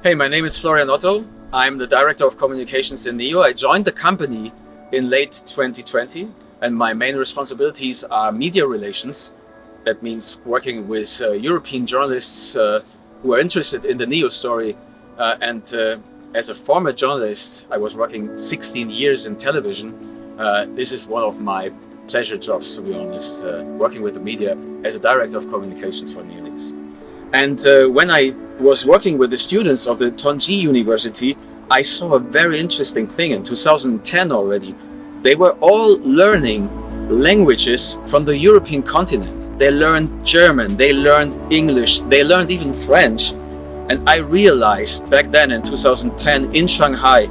Hey, my name is Florian Otto. I'm the Director of Communications in NEO. I joined the company in late 2020 and my main responsibilities are media relations. That means working with European journalists who are interested in the NEO story. As a former journalist, I was working 16 years in television. This is one of my pleasure jobs, to be honest, working with the media as a Director of Communications for NEONICS. And when I was working with the students of the Tongji University, I saw a very interesting thing in 2010 already. They were all learning languages from the European continent. They learned German, they learned English, they learned even French. And I realized back then in 2010 in Shanghai,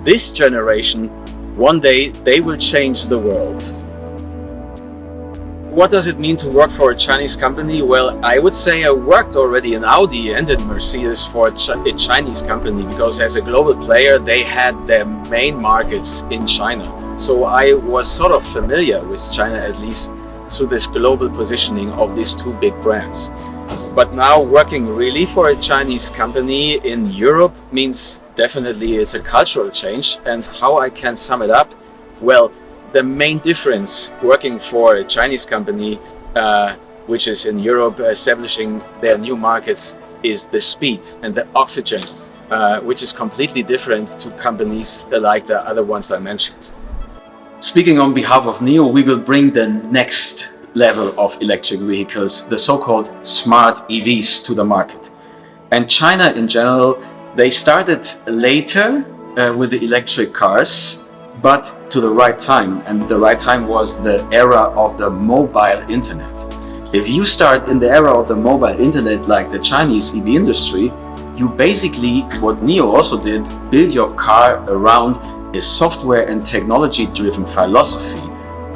this generation, one day they will change the world. What does it mean to work for a Chinese company? Well, I would say I worked already in Audi and in Mercedes for a Chinese company because as a global player, they had their main markets in China. So I was sort of familiar with China, at least through this global positioning of these two big brands. But now working really for a Chinese company in Europe means definitely it's a cultural change. And how I can sum it up? Well, the main difference working for a Chinese company, which is in Europe establishing their new markets, is the speed and the oxygen, which is completely different to companies like the other ones I mentioned. Speaking on behalf of NEO, we will bring the next level of electric vehicles, the so-called smart EVs, to the market. And China in general, they started later with the electric cars, but to the right time, and the right time was the era of the mobile internet. If you start in the era of the mobile internet like the Chinese EV industry, you basically, what NEO also did, build your car around a software and technology driven philosophy.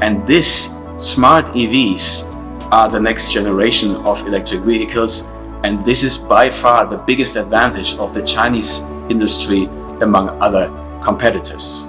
And this smart EVs are the next generation of electric vehicles, and this is by far the biggest advantage of the Chinese industry among other competitors.